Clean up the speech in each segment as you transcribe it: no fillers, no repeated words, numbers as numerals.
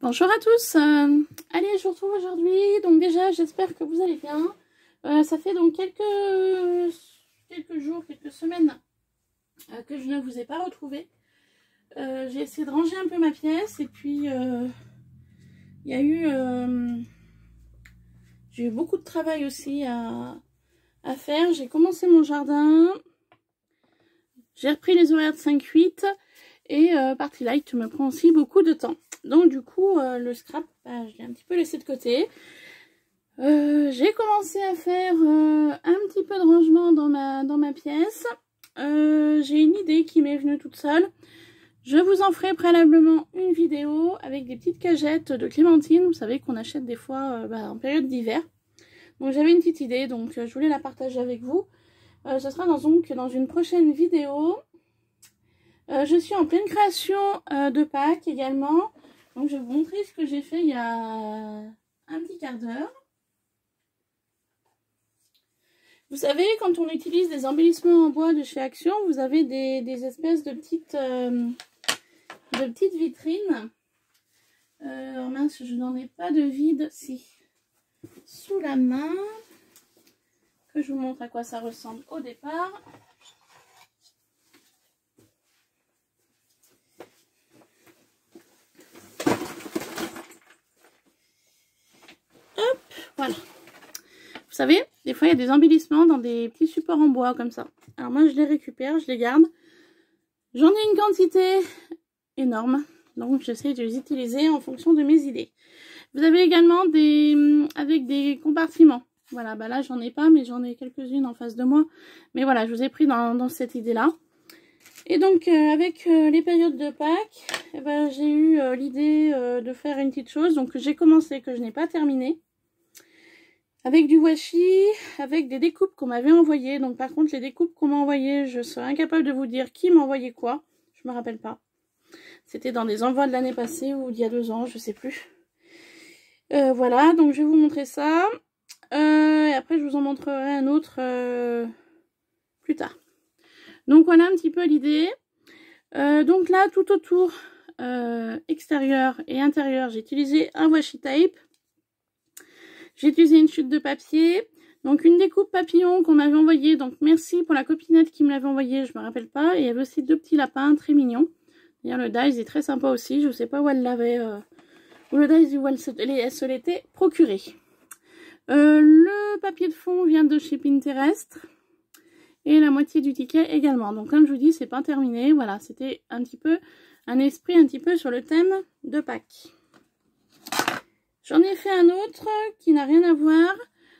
Bonjour à tous, allez je vous retrouve aujourd'hui, donc déjà j'espère que vous allez bien. Ça fait donc quelques jours, quelques semaines que je ne vous ai pas retrouvé. J'ai essayé de ranger un peu ma pièce et puis il y a eu j'ai eu beaucoup de travail aussi à faire. J'ai commencé mon jardin, j'ai repris les horaires de 5-8 et Party Light me prend aussi beaucoup de temps. Donc du coup le scrap, je l'ai un petit peu laissé de côté. J'ai commencé à faire un petit peu de rangement dans ma pièce. J'ai une idée qui m'est venue toute seule. Je vous en ferai préalablement une vidéo avec des petites cagettes de clémentine. Vous savez qu'on achète des fois en période d'hiver. Donc j'avais une petite idée, donc je voulais la partager avec vous. Ce sera donc dans une prochaine vidéo. Je suis en pleine création de Pâques également. Donc je vais vous montrer ce que j'ai fait il y a un petit quart d'heure. Vous savez, quand on utilise des embellissements en bois de chez Action, vous avez des espèces de petites vitrines. Oh mince, je n'en ai pas de vide sous la main. Que je vous montre à quoi ça ressemble au départ. Hop, voilà. Vous savez, des fois il y a des embellissements dans des petits supports en bois comme ça. Alors moi je les récupère, je les garde. J'en ai une quantité énorme, donc j'essaie de les utiliser en fonction de mes idées. Vous avez également avec des compartiments. Voilà, là j'en ai pas, mais j'en ai quelques-unes en face de moi. Mais voilà, je vous ai pris dans cette idée-là. Et donc avec les périodes de Pâques, j'ai eu l'idée de faire une petite chose. Donc j'ai commencé, que je n'ai pas terminé. Avec du washi, avec des découpes qu'on m'avait envoyées. Donc par contre les découpes qu'on m'a envoyées, je serais incapable de vous dire qui m'a envoyé quoi. Je me rappelle pas. C'était dans des envois de l'année passée ou d'il y a 2 ans, je sais plus. Voilà, donc je vais vous montrer ça. Et après je vous en montrerai un autre plus tard. Donc voilà un petit peu l'idée. Donc là tout autour extérieur et intérieur, j'ai utilisé un washi tape. J'ai utilisé une chute de papier, donc une découpe papillon qu'on m'avait envoyée, donc merci pour la copinette qui me l'avait envoyée, je me rappelle pas, et il y avait aussi 2 petits lapins très mignons. D'ailleurs le dies est très sympa aussi, je sais pas où elle l'avait, où le dies où elle se l'était procuré. Le papier de fond vient de chez Pinterest, et la moitié du ticket également, donc comme je vous dis c'est pas terminé, voilà, c'était un petit peu un esprit un petit peu sur le thème de Pâques. J'en ai fait un autre qui n'a rien à voir.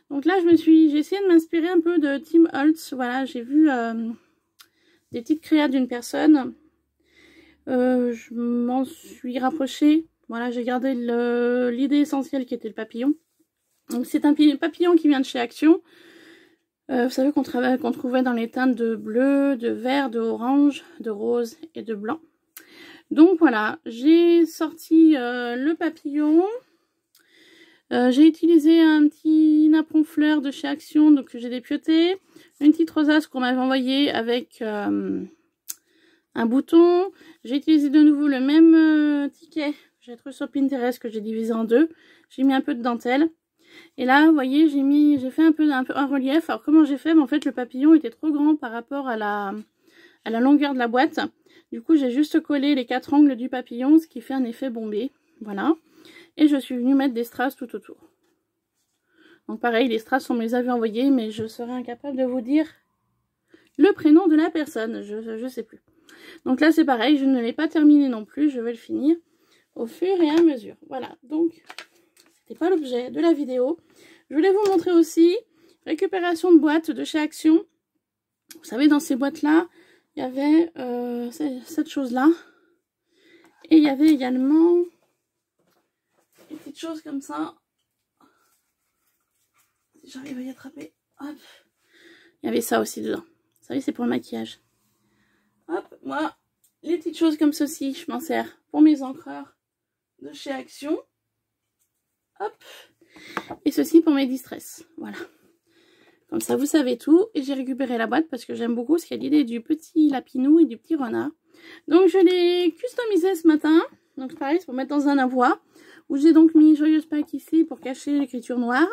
Donc là, j'ai essayé de m'inspirer un peu de Tim Holtz. Voilà, j'ai vu des petites créas d'une personne. Je m'en suis rapprochée. Voilà, j'ai gardé l'idée essentielle qui était le papillon. Donc c'est un papillon qui vient de chez Action. Vous savez qu'on trouvait dans les teintes de bleu, de vert, de orange, de rose et de blanc. Donc voilà, j'ai sorti le papillon. J'ai utilisé un petit napperon fleur de chez Action, donc que j'ai dépioté. Une petite rosace qu'on m'avait envoyée avec un bouton. J'ai utilisé de nouveau le même ticket que j'ai trouvé sur Pinterest, que j'ai divisé en 2. J'ai mis un peu de dentelle. Et là, vous voyez, j'ai fait un peu un relief. Alors comment j'ai fait? En fait, le papillon était trop grand par rapport à la longueur de la boîte. Du coup, j'ai juste collé les 4 angles du papillon, ce qui fait un effet bombé. Voilà. Et je suis venue mettre des strass tout autour. Donc pareil, les strass on me les avait envoyés, mais je serais incapable de vous dire le prénom de la personne. Je sais plus. Donc là c'est pareil, je ne l'ai pas terminé non plus, je vais le finir au fur et à mesure. Voilà, donc c'était pas l'objet de la vidéo. Je voulais vous montrer aussi récupération de boîtes de chez Action. Vous savez, dans ces boîtes-là, il y avait cette chose-là. Et il y avait également des petites choses comme ça. Si j'arrive à y attraper. Hop. Il y avait ça aussi dedans. Vous savez, c'est pour le maquillage. Hop, moi, les petites choses comme ceci, je m'en sers pour mes encreurs de chez Action. Hop. Et ceci pour mes distress. Voilà. Comme ça, vous savez tout. Et j'ai récupéré la boîte parce que j'aime beaucoup ce qu'il y a l'idée du petit lapinou et du petit renard. Donc, je l'ai customisé ce matin. Donc, pareil, c'est pour mettre dans un avoir. où j'ai donc mis Joyeuse Pâques ici pour cacher l'écriture noire.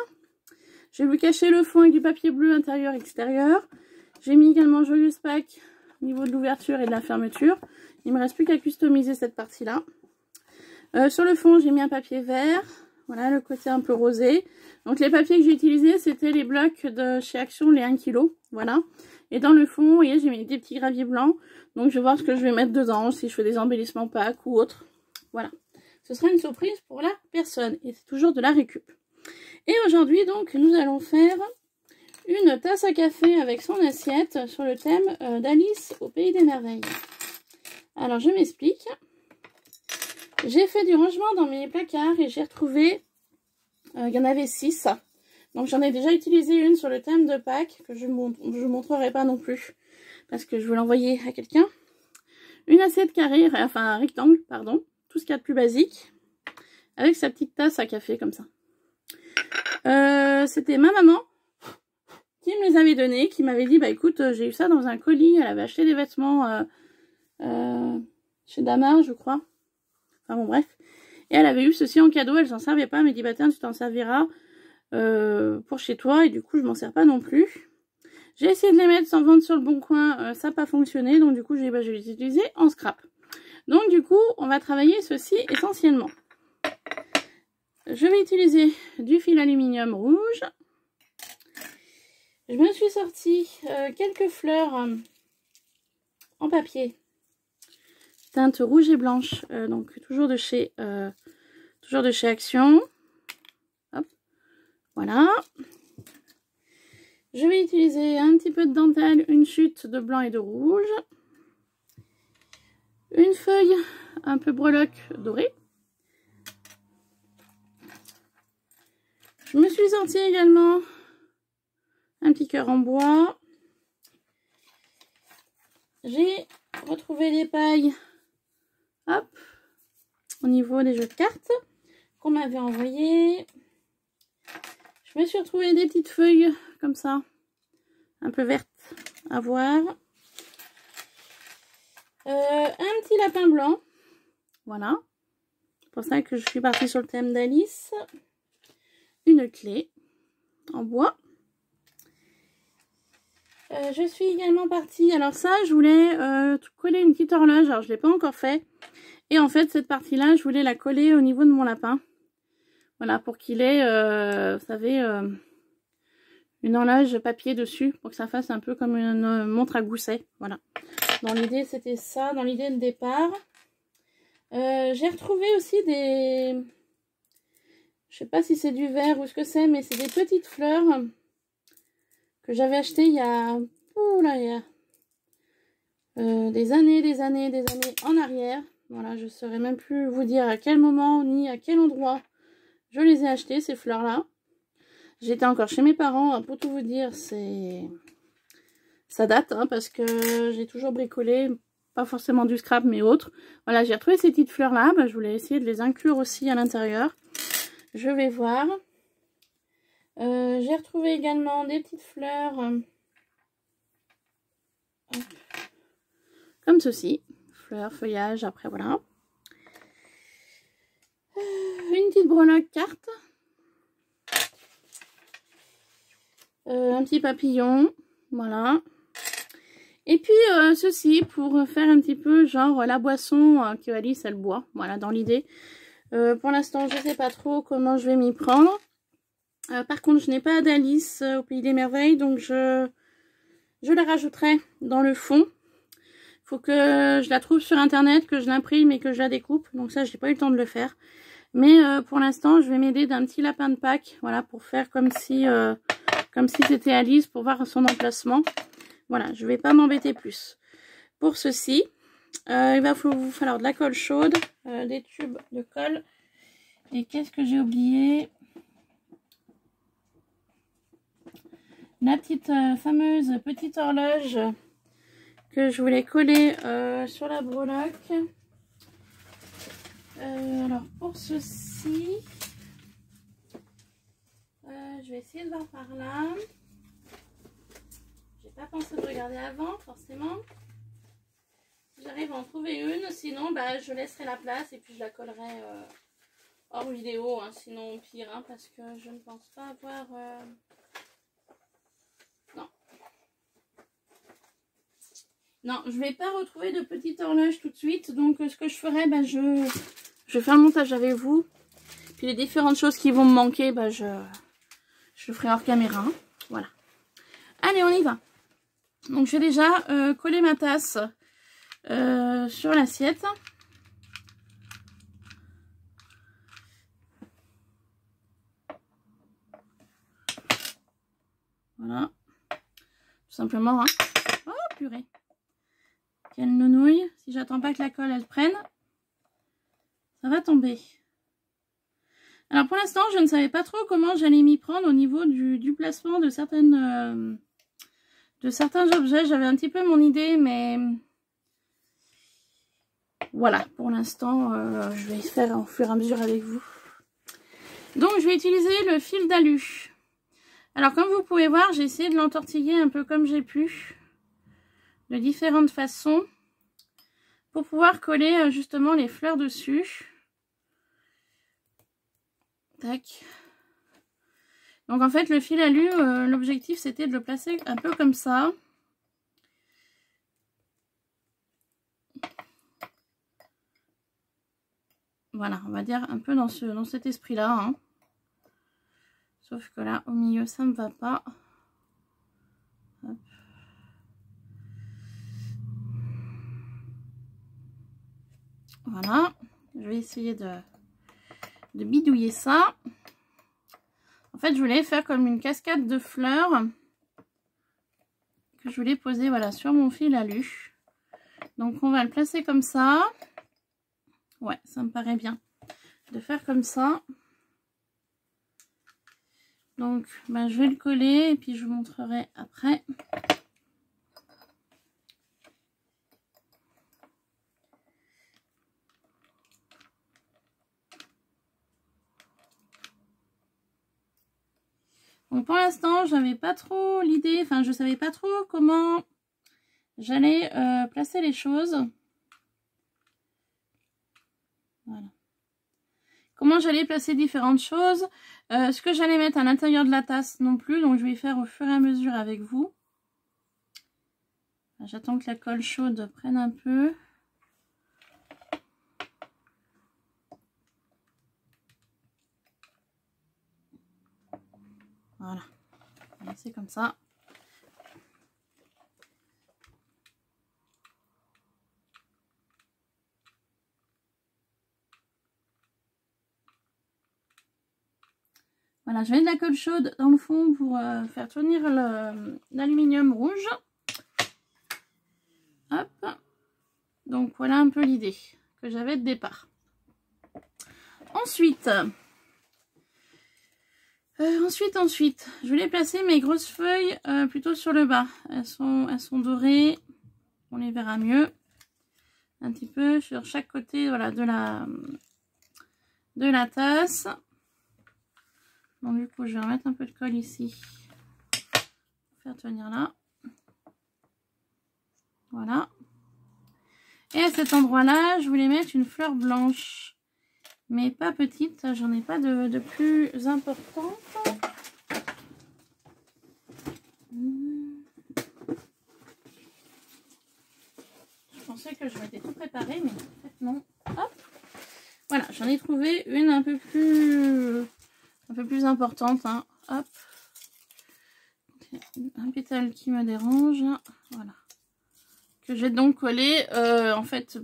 J'ai voulu cacher le fond avec du papier bleu intérieur et extérieur. J'ai mis également Joyeuse Pâques au niveau de l'ouverture et de la fermeture. Il ne me reste plus qu'à customiser cette partie-là. Sur le fond, j'ai mis un papier vert. Voilà, le côté un peu rosé. Donc les papiers que j'ai utilisés, c'était les blocs de chez Action, les 1 kg. Voilà. Et dans le fond, vous voyez, j'ai mis des petits graviers blancs. Donc je vais voir ce que je vais mettre dedans, si je fais des embellissements Pâques ou autre. Voilà. Ce sera une surprise pour la personne. Et c'est toujours de la récup. Et aujourd'hui, donc, nous allons faire une tasse à café avec son assiette sur le thème d'Alice au Pays des Merveilles. Alors, je m'explique. J'ai fait du rangement dans mes placards et j'ai retrouvé, il y en avait 6. Donc j'en ai déjà utilisé une sur le thème de Pâques, que je ne montrerai pas non plus, parce que je veux l'envoyer à quelqu'un. Une assiette carrée, enfin un rectangle, pardon, tout ce qu'il y a de plus basique, avec sa petite tasse à café comme ça. C'était ma maman qui me les avait donnés, qui m'avait dit, bah écoute, j'ai eu ça dans un colis, elle avait acheté des vêtements chez Damar, je crois. Enfin bon, bref. Et elle avait eu ceci en cadeau, elle s'en servait pas, elle m'a dit, bah tiens, tu t'en serviras pour chez toi, et du coup, je m'en sers pas non plus. J'ai essayé de les mettre sans vendre sur le bon coin, ça n'a pas fonctionné, donc du coup, je vais les utiliser en scrap. Donc du coup, on va travailler ceci essentiellement. Je vais utiliser du fil aluminium rouge. Je me suis sorti quelques fleurs en papier. Teinte rouge et blanche, donc toujours de chez Action. Hop, voilà. Je vais utiliser un petit peu de dentelle, une chute de blanc et de rouge. Une feuille un peu breloque dorée. Je me suis sorti également un petit cœur en bois. J'ai retrouvé les pailles, hop, au niveau des jeux de cartes qu'on m'avait envoyé. Je me suis retrouvé des petites feuilles comme ça, un peu vertes à voir. Un petit lapin blanc, voilà. C'est pour ça que je suis partie sur le thème d'Alice. Une clé en bois. Je suis également partie, alors ça je voulais coller une petite horloge, alors je ne l'ai pas encore fait. Et en fait cette partie là je voulais la coller au niveau de mon lapin. Voilà, pour qu'il ait, vous savez, une horloge papier dessus, pour que ça fasse un peu comme une montre à gousset. Voilà, dans l'idée c'était ça, dans l'idée de départ. J'ai retrouvé aussi des... Je sais pas si c'est du verre ou ce que c'est, mais c'est des petites fleurs que j'avais achetées il y a... Oula, il y a des années en arrière. Voilà, je ne saurais même plus vous dire à quel moment ni à quel endroit je les ai achetées, ces fleurs-là. J'étais encore chez mes parents, pour tout vous dire, ça date, hein, parce que j'ai toujours bricolé, pas forcément du scrap, mais autre. Voilà, j'ai retrouvé ces petites fleurs-là, bah, je voulais essayer de les inclure aussi à l'intérieur. Je vais voir. J'ai retrouvé également des petites fleurs comme ceci. Fleurs, feuillage, après voilà. Une petite breloque carte. Un petit papillon. Voilà. Et puis ceci pour faire un petit peu genre la boisson que Alice elle boit. Voilà, dans l'idée. Pour l'instant, je ne sais pas trop comment je vais m'y prendre. Par contre, je n'ai pas d'Alice au Pays des Merveilles, donc je la rajouterai dans le fond. Il faut que je la trouve sur internet, que je l'imprime et que je la découpe. Donc ça, je n'ai pas eu le temps de le faire. Mais pour l'instant, je vais m'aider d'un petit lapin de Pâques. Voilà, pour faire comme si c'était Alice, pour voir son emplacement. Voilà, je ne vais pas m'embêter plus. Pour ceci, il va vous falloir de la colle chaude, des tubes de colle. Et qu'est-ce que j'ai oublié? La petite fameuse petite horloge que je voulais coller sur la breloque. Alors pour ceci, je vais essayer de voir par là. J'ai pas pensé de regarder avant forcément. Si j'arrive à en trouver une, sinon bah, je laisserai la place et puis je la collerai hors vidéo, hein, sinon pire, hein, parce que je ne pense pas avoir... Non. Non, je vais pas retrouver de petite horloge tout de suite. Donc ce que je ferai, bah, je vais faire le montage avec vous. Puis les différentes choses qui vont me manquer, bah, je le ferai hors caméra. Hein. Voilà. Allez, on y va. Donc j'ai déjà collé ma tasse sur l'assiette. Voilà. Tout simplement. Hein. Oh purée. Quelle nounouille. Si j'attends pas que la colle elle prenne, ça va tomber. Alors pour l'instant, je ne savais pas trop comment j'allais m'y prendre au niveau du placement de certains objets. J'avais un petit peu mon idée, mais voilà, pour l'instant, je vais faire au fur et à mesure avec vous. Donc je vais utiliser le fil d'alu. Alors comme vous pouvez voir, j'ai essayé de l'entortiller un peu comme j'ai pu, de différentes façons, pour pouvoir coller justement les fleurs dessus. Tac. Donc en fait le fil alu, l'objectif c'était de le placer un peu comme ça. Voilà, on va dire un peu dans cet esprit-là. Hein. Sauf que là, au milieu, ça ne me va pas. Hop. Voilà, je vais essayer de bidouiller ça. En fait, je voulais faire comme une cascade de fleurs que je voulais poser voilà, sur mon fil alu. Donc, on va le placer comme ça. Ouais, ça me paraît bien de faire comme ça. Donc, bah, je vais le coller et puis je vous montrerai après. Donc pour l'instant, j'avais pas trop l'idée, enfin je savais pas trop comment j'allais placer les choses. Voilà. Comment j'allais placer différentes choses. Ce que j'allais mettre à l'intérieur de la tasse non plus, donc je vais faire au fur et à mesure avec vous. J'attends que la colle chaude prenne un peu. Voilà, c'est comme ça. Voilà, je mets de la colle chaude dans le fond pour faire tenir l'aluminium rouge. Hop. Donc voilà un peu l'idée que j'avais de départ. Ensuite, je voulais placer mes grosses feuilles plutôt sur le bas. Elles sont dorées, on les verra mieux. Un petit peu sur chaque côté, voilà, de la tasse. Donc du coup, je vais remettre un peu de colle ici pour faire tenir là. Voilà. Et à cet endroit-là, je voulais mettre une fleur blanche, mais pas petite. J'en ai pas de plus importante. Je pensais que je m'étais tout préparé, mais en fait non. Hop. Voilà, j'en ai trouvé une un peu plus importante. Hein. Hop. Un pétale qui me dérange. Voilà. Que j'ai donc collé en fait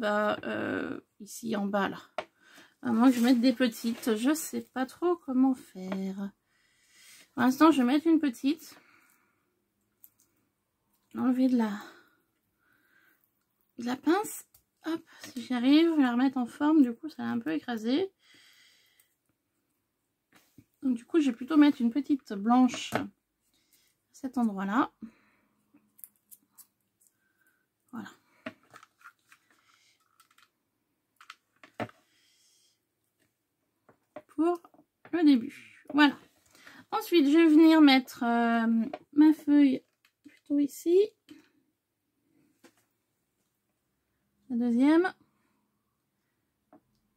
ici en bas là. À moins que je mette des petites. Je sais pas trop comment faire. Pour l'instant, je vais mettre une petite. Enlever de la pince. Hop, si j'y arrive, je vais la remettre en forme. Du coup, ça l'a un peu écrasé. Donc du coup, je vais plutôt mettre une petite blanche à cet endroit-là. Voilà. Pour le début. Voilà. Ensuite, je vais venir mettre ma feuille plutôt ici. La deuxième.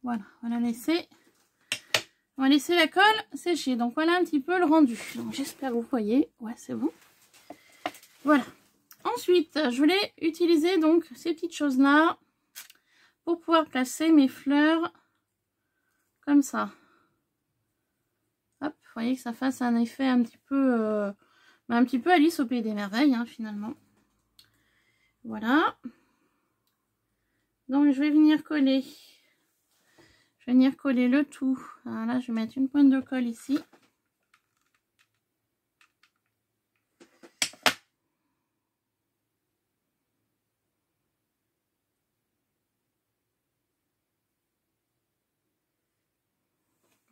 Voilà, on va la laisser. On va laisser la colle sécher. Donc voilà un petit peu le rendu. Donc j'espère que vous voyez. Ouais, c'est bon. Voilà. Ensuite, je voulais utiliser donc ces petites choses-là pour pouvoir placer mes fleurs comme ça. Hop, vous voyez que ça fasse un effet un petit peu Alice au Pays des Merveilles, hein, finalement. Voilà. Donc je vais venir coller. Je vais venir coller le tout. Alors là, je vais mettre une pointe de colle ici.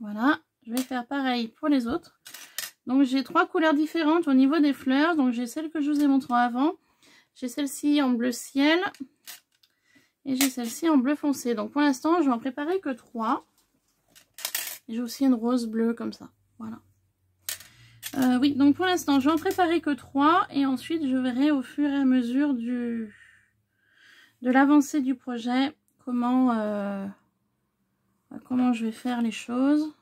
Voilà, je vais faire pareil pour les autres. Donc j'ai 3 couleurs différentes au niveau des fleurs. Donc j'ai celle que je vous ai montrée avant. J'ai celle-ci en bleu ciel. Et j'ai celle-ci en bleu foncé. Donc pour l'instant, je vais en préparer que 3. Et j'ai aussi une rose bleue comme ça. Voilà. Oui, donc pour l'instant, je vais en préparer que 3. Et ensuite, je verrai au fur et à mesure de l'avancée du projet comment je vais faire les choses.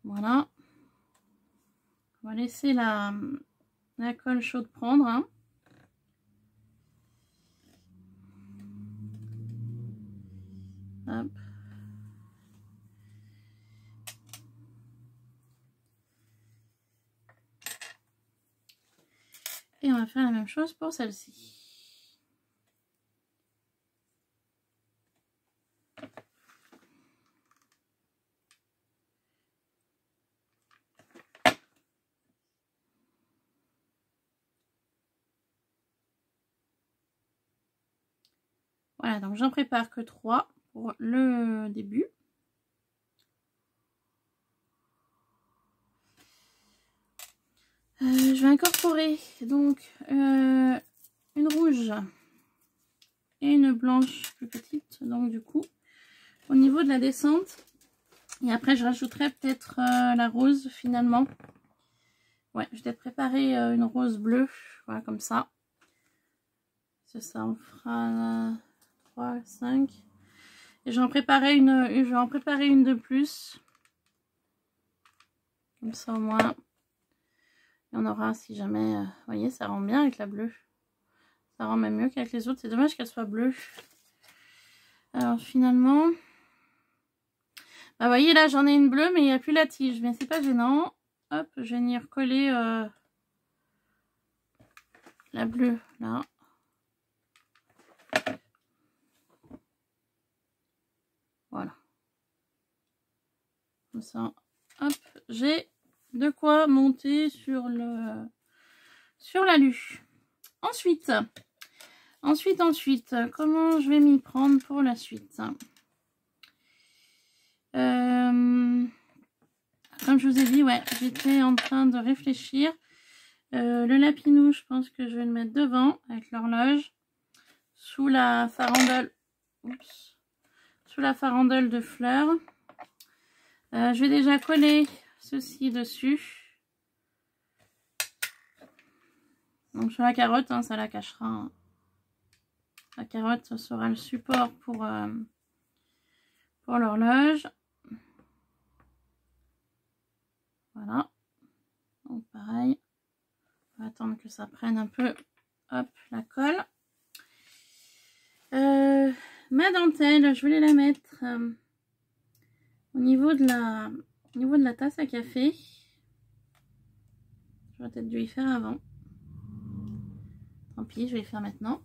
Voilà. On va laisser la colle chaude prendre. Hein. Hop. Et on va faire la même chose pour celle-ci. Voilà, donc j'en prépare que 3 pour le début. Je vais incorporer donc une rouge et une blanche plus petite. Donc du coup, au niveau de la descente, et après je rajouterai peut-être la rose finalement. Ouais, je vais préparer une rose bleue, voilà comme ça. Ça en fera 3, 5. Et je vais en préparer une de plus. Comme ça au moins. Et on aura si jamais, vous voyez, ça rend bien avec la bleue. Ça rend même mieux qu'avec les autres. C'est dommage qu'elle soit bleue. Alors finalement, bah, vous voyez là j'en ai une bleue mais il n'y a plus la tige. Mais c'est pas gênant. Hop, je vais venir coller la bleue là. Voilà. Comme ça, hop, j'ai de quoi monter sur la lue. Ensuite, comment je vais m'y prendre pour la suite? Comme je vous ai dit, ouais, j'étais en train de réfléchir. Le lapinou, je pense que je vais le mettre devant avec l'horloge, sous la farandole. Oups, sous la farandole de fleurs. Je vais déjà coller ceci dessus. Donc sur la carotte, hein, ça la cachera. Hein. La carotte, ça sera le support pour l'horloge. Voilà. Donc pareil. On va attendre que ça prenne un peu, hop, la colle. Ma dentelle, je voulais la mettre au niveau de la tasse à café. J'aurais peut-être dû y faire avant. Tant pis, je vais y faire maintenant.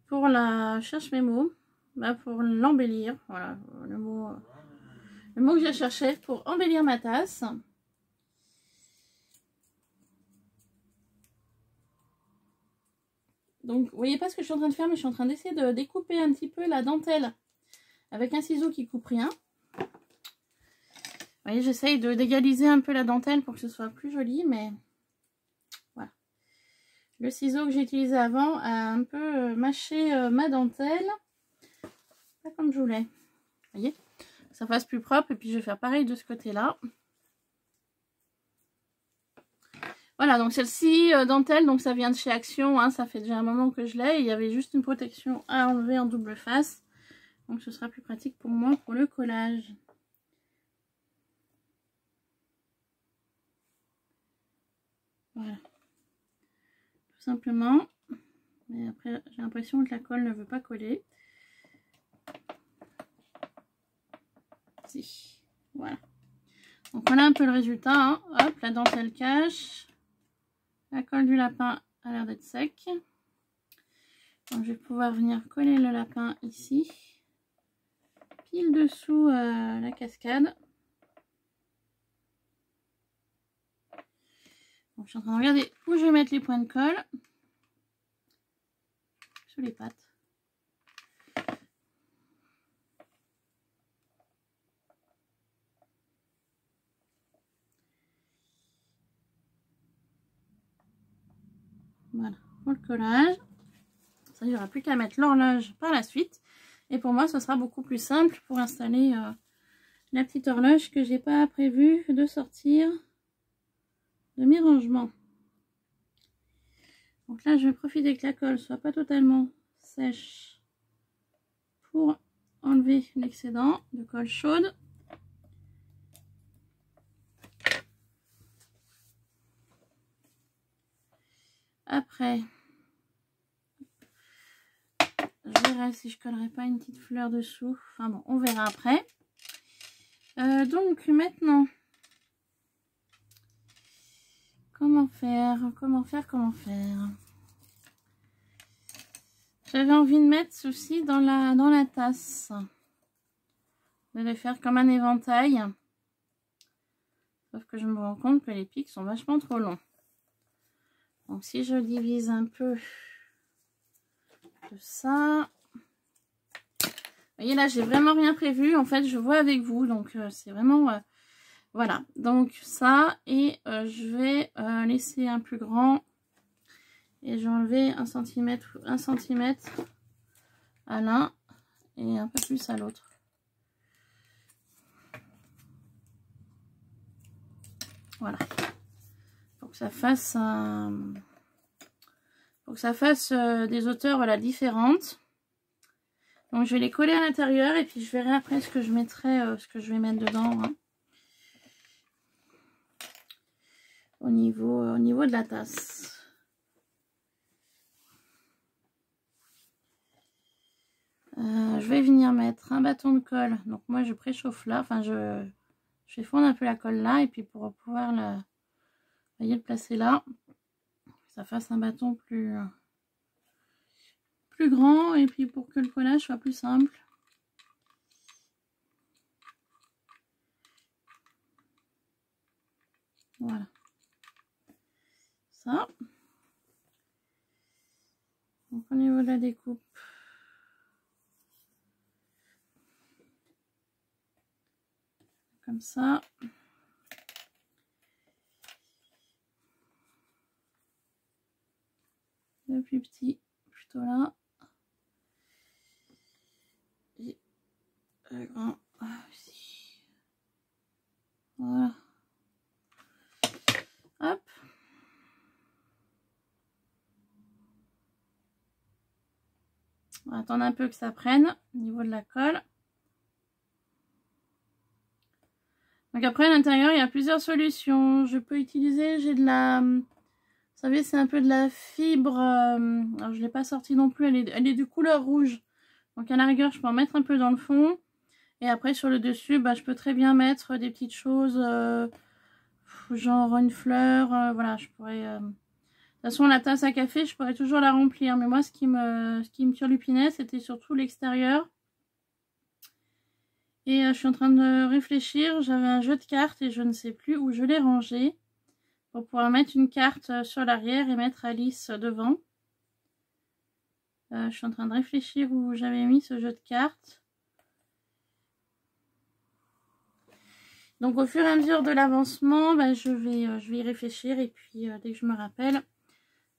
Pour la cherche mes mots, bah pour l'embellir, voilà le mot que je cherchais pour embellir ma tasse. Donc vous voyez pas ce que je suis en train de faire, mais je suis en train d'essayer de découper un petit peu la dentelle avec un ciseau qui coupe rien. Vous voyez, j'essaye d'égaliser un peu la dentelle pour que ce soit plus joli, mais voilà. Le ciseau que j'ai utilisé avant a un peu mâché ma dentelle. Pas comme je voulais. Vous voyez, ça fasse plus propre. Et puis je vais faire pareil de ce côté-là. Voilà, donc celle-ci, dentelle, donc ça vient de chez Action, hein, ça fait déjà un moment que je l'ai. Il y avait juste une protection à enlever en double face. Donc ce sera plus pratique pour moi pour le collage. Voilà. Tout simplement. Mais après, j'ai l'impression que la colle ne veut pas coller. Si. Voilà. Donc voilà un peu le résultat. Hein. Hop, la dentelle cache. La colle du lapin a l'air d'être sec. Donc je vais pouvoir venir coller le lapin ici. Pile dessous la cascade. Donc je suis en train de regarder où je vais mettre les points de colle. Sous les pattes. Voilà, pour le collage. Ça, il n'y aura plus qu'à mettre l'horloge par la suite. Et pour moi, ce sera beaucoup plus simple pour installer la petite horloge que j'ai pas prévu de sortir de mes rangements. Donc là, je vais profiter que la colle soit pas totalement sèche pour enlever l'excédent de colle chaude. Après, je verrai si je collerai pas une petite fleur dessous. Enfin bon, on verra après. Donc maintenant, comment faire? J'avais envie de mettre ceci dans la tasse. De les faire comme un éventail. Sauf que je me rends compte que les pics sont vachement trop longs. Donc si je divise un peu de ça. Vous voyez là, j'ai vraiment rien prévu. En fait, je vois avec vous. Donc c'est vraiment... voilà. Donc ça. Et je vais laisser un plus grand. Et je vais enlever 1 cm à l'un. Et un peu plus à l'autre. Voilà. Pour que ça fasse des hauteurs voilà, différentes. Donc je vais les coller à l'intérieur et puis je verrai après ce que je mettrai, ce que je vais mettre dedans. Hein. Au niveau de la tasse. Je vais venir mettre un bâton de colle. Donc moi je préchauffe là, enfin je fais fondre un peu la colle là et puis pour pouvoir le placer là, que ça fasse un bâton plus grand et puis pour que le collage soit plus simple. Voilà. Ça. Donc au niveau de la découpe. Comme ça. Le plus petit, plutôt là. Et le grand ici. Voilà. Hop. On va attendre un peu que ça prenne au niveau de la colle. Donc après à l'intérieur il y a plusieurs solutions. Je peux utiliser, j'ai de la... Vous savez c'est un peu de la fibre. Alors je ne l'ai pas sortie non plus, elle est de couleur rouge. Donc à la rigueur je peux en mettre un peu dans le fond. Et après sur le dessus bah, je peux très bien mettre des petites choses. Genre une fleur. Voilà je pourrais... De toute façon, la tasse à café, je pourrais toujours la remplir. Mais moi, ce qui me turlupinait, c'était surtout l'extérieur. Et je suis en train de réfléchir. J'avais un jeu de cartes et je ne sais plus où je l'ai rangé. Pour pouvoir mettre une carte sur l'arrière et mettre Alice devant. Je suis en train de réfléchir où j'avais mis ce jeu de cartes. Donc au fur et à mesure de l'avancement, bah, je vais y réfléchir. Et puis dès que je me rappelle...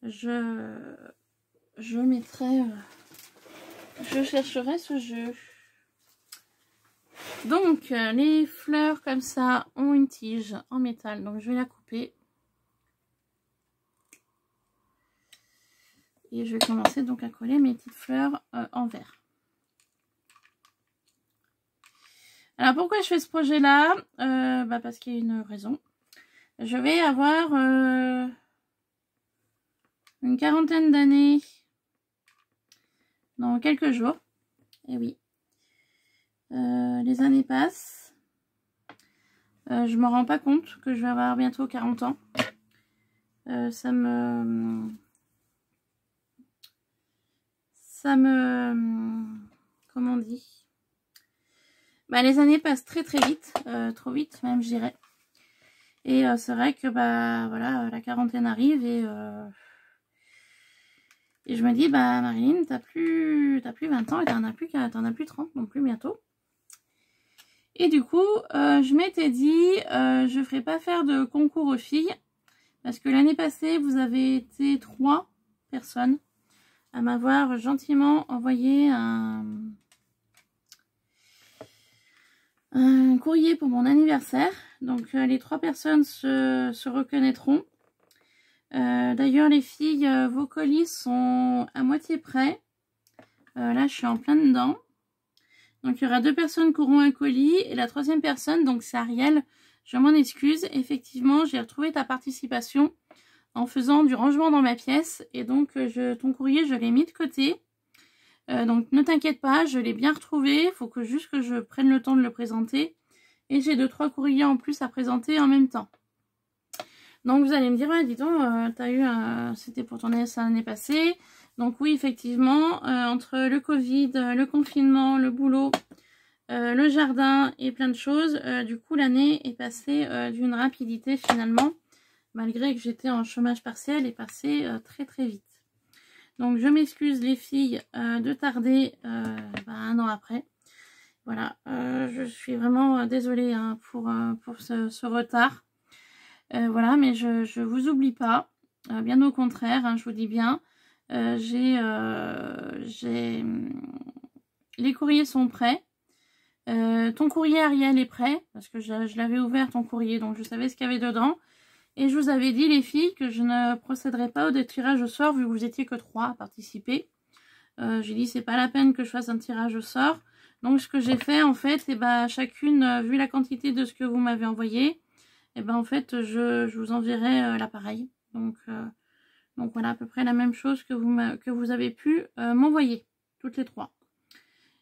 je mettrai, je chercherai ce jeu. Donc les fleurs comme ça ont une tige en métal, donc je vais la couper. Et je vais commencer donc à coller mes petites fleurs en vert. Alors pourquoi je fais ce projet là? Parce qu'il y a une raison. Je vais avoir une quarantaine d'années dans quelques jours. Et oui. Les années passent. Je me rends pas compte que je vais avoir bientôt 40 ans. Ça me... Comment on dit? Les années passent très très vite. Trop vite même, je dirais. Et c'est vrai que voilà, la quarantaine arrive et je me dis, Marilyn, t'as plus 20 ans et t'en as plus 30 non plus bientôt. Et du coup, je m'étais dit, je ferai pas faire de concours aux filles. Parce que l'année passée, vous avez été 3 personnes à m'avoir gentiment envoyé un courrier pour mon anniversaire. Donc les 3 personnes se reconnaîtront. D'ailleurs les filles, vos colis sont à moitié prêts. Là je suis en plein dedans. Donc il y aura 2 personnes qui auront un colis. Et la 3e personne, donc c'est Ariel, je m'en excuse. Effectivement j'ai retrouvé ta participation en faisant du rangement dans ma pièce. Et donc ton courrier je l'ai mis de côté. Donc ne t'inquiète pas, je l'ai bien retrouvé. Il faut juste que je prenne le temps de le présenter. Et j'ai 2-3 courriers en plus à présenter en même temps. Donc vous allez me dire, ouais, dis donc, t'as eu c'était pour ton anniversaire l'année passée. Donc oui, effectivement, entre le Covid, le confinement, le boulot, le jardin et plein de choses, du coup l'année est passée d'une rapidité finalement, malgré que j'étais en chômage partiel, est passée très très vite. Donc je m'excuse les filles de tarder 1 an après. Voilà, je suis vraiment désolée hein, pour ce retard. Voilà, mais je vous oublie pas, bien au contraire, hein, je vous dis bien. Les courriers sont prêts. Ton courrier Ariel est prêt, parce que je l'avais ouvert ton courrier, donc je savais ce qu'il y avait dedans. Et je vous avais dit les filles que je ne procéderais pas au tirage au sort, vu que vous étiez que 3 à participer. J'ai dit c'est pas la peine que je fasse un tirage au sort. Donc ce que j'ai fait en fait, chacune, vu la quantité de ce que vous m'avez envoyé, en fait je vous enverrai l'appareil. Donc voilà à peu près la même chose que vous avez pu m'envoyer, toutes les 3.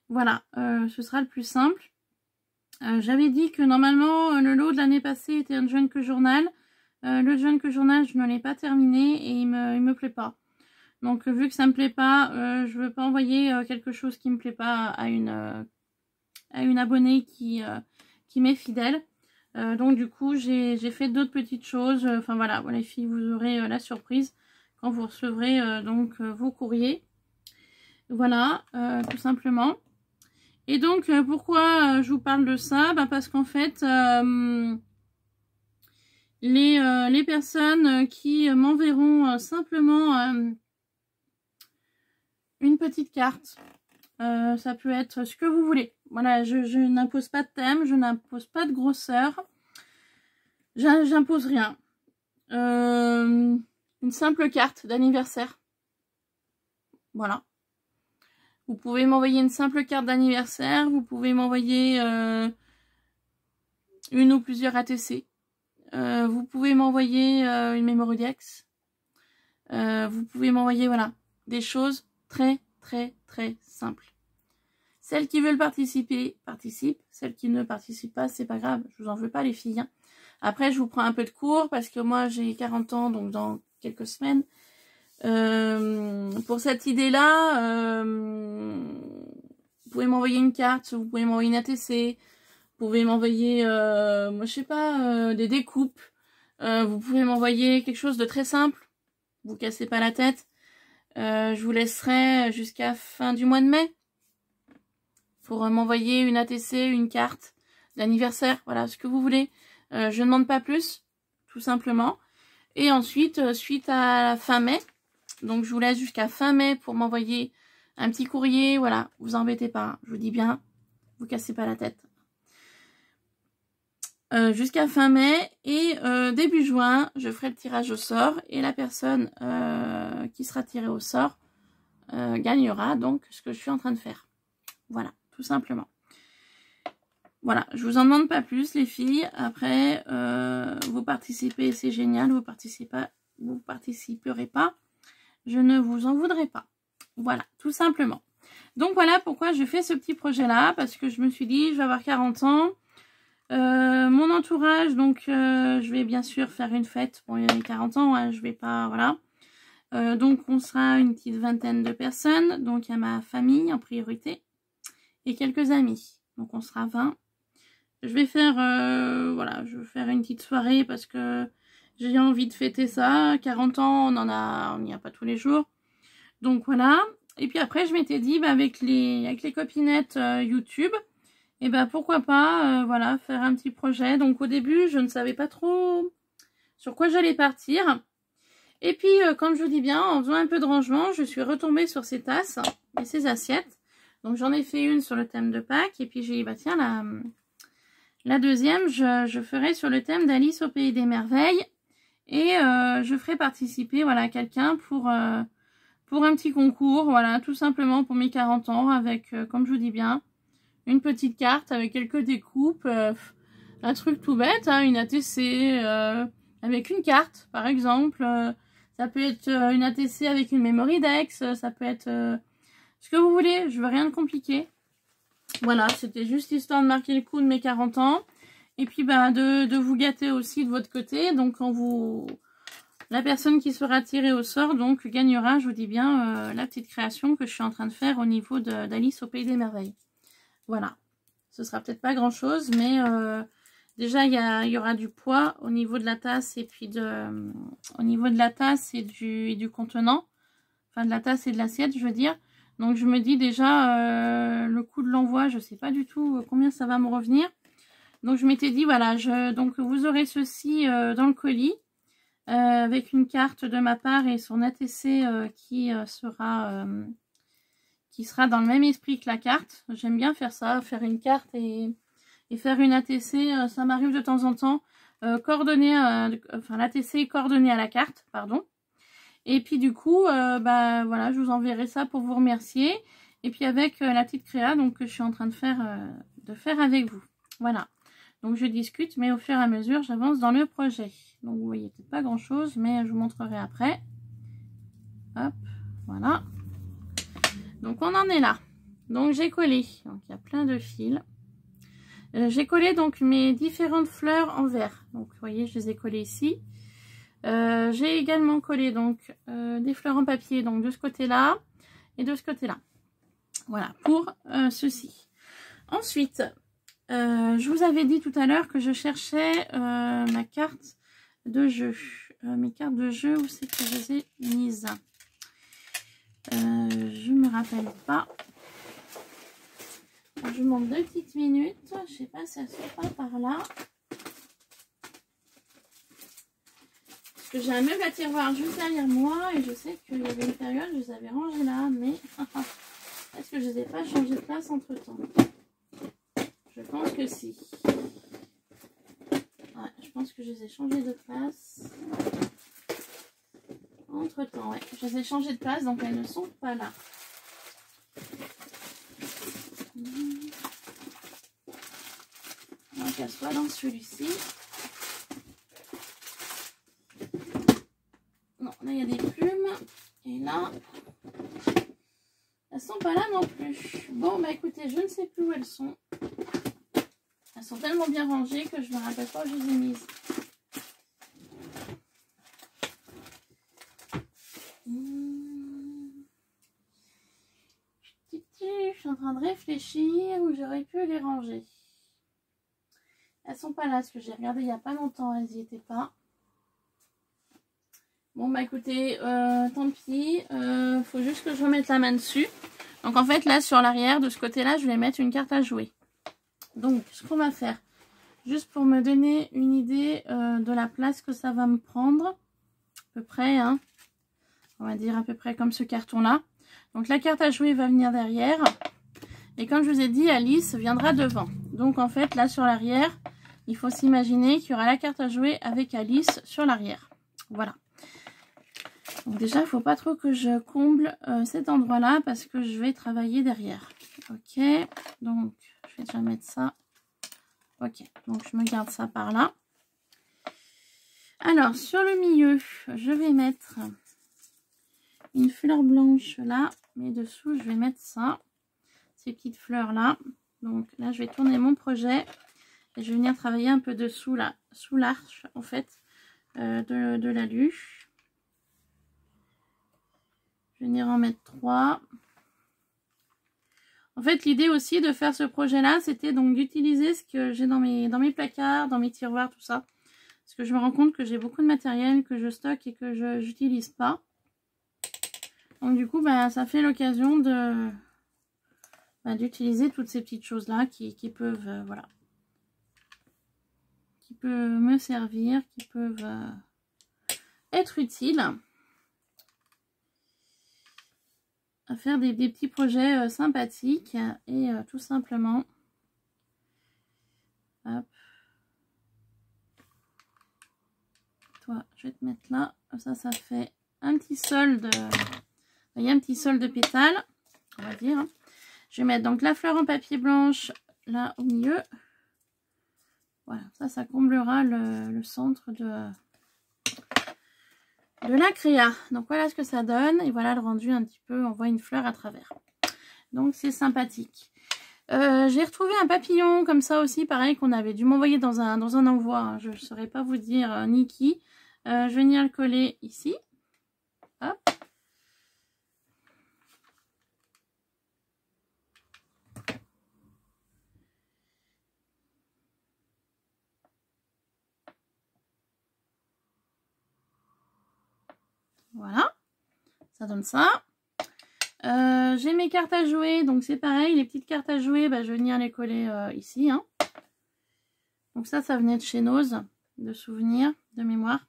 Voilà, ce sera le plus simple. J'avais dit que normalement le lot de l'année passée était un Junk Journal. Le Junk Journal je ne l'ai pas terminé et il me plaît pas. Donc vu que ça me plaît pas, je veux pas envoyer quelque chose qui me plaît pas à une abonnée qui m'est fidèle. Donc du coup j'ai fait d'autres petites choses. Enfin voilà, les filles, vous aurez la surprise quand vous recevrez vos courriers. Voilà, tout simplement. Et donc pourquoi je vous parle de ça? Parce qu'en fait les personnes qui m'enverront simplement une petite carte, ça peut être ce que vous voulez. Voilà, je n'impose pas de thème, je n'impose pas de grosseur, j'impose rien. Une simple carte d'anniversaire. Voilà. Vous pouvez m'envoyer une simple carte d'anniversaire, vous pouvez m'envoyer une ou plusieurs ATC. Vous pouvez m'envoyer une Mémorodiax. Vous pouvez m'envoyer, voilà, des choses très très très simples. Celles qui veulent participer, participent. Celles qui ne participent pas, c'est pas grave. Je vous en veux pas les filles. Hein. Après, je vous prends un peu de cours parce que moi, j'ai 40 ans, donc dans quelques semaines. Pour cette idée-là, vous pouvez m'envoyer une carte, vous pouvez m'envoyer une ATC, vous pouvez m'envoyer, moi je sais pas, des découpes. Vous pouvez m'envoyer quelque chose de très simple. Vous cassez pas la tête. Je vous laisserai jusqu'à fin du mois de mai pour m'envoyer une ATC, une carte d'anniversaire, voilà, ce que vous voulez. Je ne demande pas plus, tout simplement. Et ensuite, suite à la fin mai, donc je vous laisse jusqu'à fin mai pour m'envoyer un petit courrier, voilà, vous embêtez pas, je vous dis bien, vous cassez pas la tête. jusqu'à fin mai. Et début juin, je ferai le tirage au sort. Et la personne qui sera tirée au sort gagnera donc ce que je suis en train de faire. Voilà, tout simplement. Voilà, je vous en demande pas plus les filles. Après, vous participez, c'est génial. Vous participerez pas, je ne vous en voudrais pas. Voilà, tout simplement. Donc voilà pourquoi je fais ce petit projet là, parce que je me suis dit, je vais avoir 40 ans. Mon entourage, donc je vais bien sûr faire une fête. Bon, il y a 40 ans, hein, je vais pas, voilà. Donc on sera une petite vingtaine de personnes. Donc il y a ma famille en priorité et quelques amis. Donc on sera 20. Je vais faire, voilà, je vais faire une petite soirée parce que j'ai envie de fêter ça. 40 ans, on n'y a pas tous les jours. Donc voilà. Et puis après, je m'étais dit, bah, avec les copinettes YouTube, et bah pourquoi pas, voilà, faire un petit projet. Donc au début, je ne savais pas trop sur quoi j'allais partir. Et puis, comme je vous dis bien, en faisant un peu de rangement, je suis retombée sur ces tasses et ces assiettes. Donc j'en ai fait une sur le thème de Pâques. Et puis j'ai dit, bah tiens, la deuxième, je ferai sur le thème d'Alice au Pays des Merveilles. Et je ferai participer, voilà, quelqu'un pour un petit concours, voilà, tout simplement pour mes 40 ans, avec, comme je vous dis bien, une petite carte avec quelques découpes, un truc tout bête, hein, une ATC avec une carte, par exemple. Ça peut être une ATC avec une memory dex, ça peut être ce que vous voulez, je veux rien de compliqué. Voilà, c'était juste histoire de marquer le coup de mes 40 ans. Et puis bah, de vous gâter aussi de votre côté. Donc quand la personne qui sera tirée au sort donc gagnera, je vous dis bien, la petite création que je suis en train de faire au niveau d'Alice au Pays des Merveilles. Voilà. Ce sera peut-être pas grand chose, mais déjà il y aura du poids au niveau de la tasse et puis au niveau de la tasse et du contenant. Enfin de la tasse et de l'assiette, je veux dire. Donc je me dis déjà le coût de l'envoi, je sais pas du tout combien ça va me revenir. Donc je m'étais dit voilà, donc vous aurez ceci dans le colis avec une carte de ma part et son ATC qui sera dans le même esprit que la carte. J'aime bien faire ça, faire une carte et faire une ATC, ça m'arrive de temps en temps, l'ATC coordonnée à la carte, pardon. Et puis du coup, bah voilà, je vous enverrai ça pour vous remercier. Et puis avec la petite créa donc que je suis en train de faire avec vous. Voilà. Donc je discute, mais au fur et à mesure, j'avance dans le projet. Donc vous voyez peut-être pas grand chose, mais je vous montrerai après. Hop, voilà. Donc on en est là. Donc j'ai collé. Donc il y a plein de fils. J'ai collé donc mes différentes fleurs en vert. Donc vous voyez, je les ai collées ici. J'ai également collé donc des fleurs en papier donc de ce côté-là et de ce côté-là. Voilà pour ceci. Ensuite, je vous avais dit tout à l'heure que je cherchais ma carte de jeu. Mes cartes de jeu, où c'est que je les ai mises? Je me rappelle pas. Je vous demande 2 petites minutes. Je sais pas si elles sont pas par là. Parce que j'ai un meuble à tiroir juste derrière moi et je sais qu'il y avait une période, je les avais rangées là, mais est-ce que je les ai pas changé de place entre temps? Je pense que si. Ouais, je pense que je les ai changées de place. Entre temps, ouais, je les ai changées de place, donc elles ne sont pas là. Donc elles soient dans celui-ci. Non, là il y a des plumes. Et là, elles sont pas là non plus. Bon, bah écoutez, je ne sais plus où elles sont. Elles sont tellement bien rangées que je ne me rappelle pas où je les ai mises. Je suis en train de réfléchir où j'aurais pu les ranger. Elles sont pas là, parce que j'ai regardé il n'y a pas longtemps, elles n'y étaient pas. Bon bah écoutez, tant pis, faut juste que je remette la main dessus. Donc en fait là sur l'arrière de ce côté là, je vais mettre une carte à jouer. Donc ce qu'on va faire, juste pour me donner une idée de la place que ça va me prendre, à peu près, hein, on va dire à peu près comme ce carton là. Donc la carte à jouer va venir derrière. Et comme je vous ai dit, Alice viendra devant. Donc en fait là sur l'arrière, il faut s'imaginer qu'il y aura la carte à jouer avec Alice sur l'arrière. Voilà. Donc déjà, il ne faut pas trop que je comble cet endroit-là parce que je vais travailler derrière. Ok, donc je vais déjà mettre ça. Ok, donc je me garde ça par là. Alors, sur le milieu, je vais mettre une fleur blanche là, mais dessous, je vais mettre ça, ces petites fleurs là. Donc là, je vais tourner mon projet et je vais venir travailler un peu dessous là, sous l'arche en fait de l'alu. Je vais venir en mettre 3. En fait, l'idée aussi de faire ce projet-là, c'était donc d'utiliser ce que j'ai dans mes placards, dans mes tiroirs, tout ça. Parce que je me rends compte que j'ai beaucoup de matériel que je stocke et que je n'utilise pas. Donc du coup, bah, ça fait l'occasion de d'utiliser toutes ces petites choses-là qui peuvent, voilà, qui peuvent me servir, qui peuvent être utiles. À faire des petits projets sympathiques et tout simplement hop, toi je vais te mettre là, ça fait un petit solde, il y a un petit solde de pétales on va dire. Je vais mettre donc la fleur en papier blanche là au milieu, voilà, ça comblera le centre de la créa. Donc voilà ce que ça donne et voilà le rendu un petit peu, on voit une fleur à travers, donc c'est sympathique. J'ai retrouvé un papillon comme ça aussi, pareil, qu'on avait dû m'envoyer dans un envoi, hein. Je ne saurais pas vous dire ni qui. Je vais venir le coller ici. Hop. Voilà, ça donne ça. J'ai mes cartes à jouer, donc c'est pareil, les petites cartes à jouer, bah, je vais venir les coller ici. Hein. Donc ça venait de chez Nose, de souvenirs, de mémoire.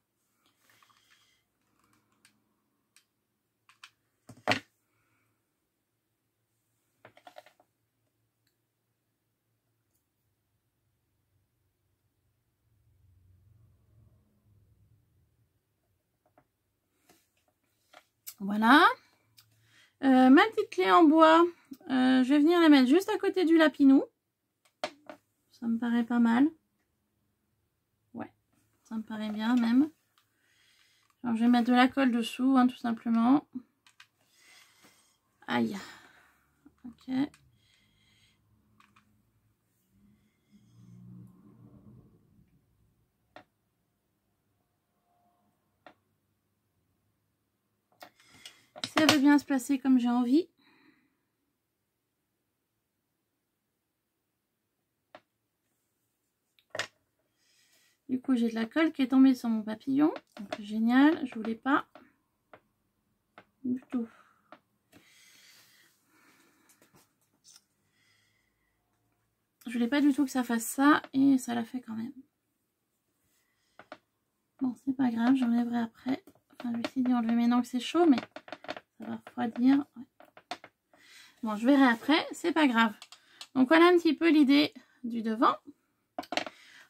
Voilà. Ma petite clé en bois, je vais venir la mettre juste à côté du lapinou. Ça me paraît pas mal. Ouais, ça me paraît bien même. Alors, je vais mettre de la colle dessous, hein, tout simplement. Aïe. Ok. Ça veut bien se placer comme j'ai envie. Du coup, j'ai de la colle qui est tombée sur mon papillon. Donc, génial, je voulais pas du tout. Je voulais pas du tout que ça fasse ça et ça l'a fait quand même. Bon, c'est pas grave, j'enlèverai après. Enfin, je vais essayer d'enlever maintenant que c'est chaud, mais ça va refroidir. Ouais. Bon, je verrai après, c'est pas grave. Donc voilà un petit peu l'idée du devant.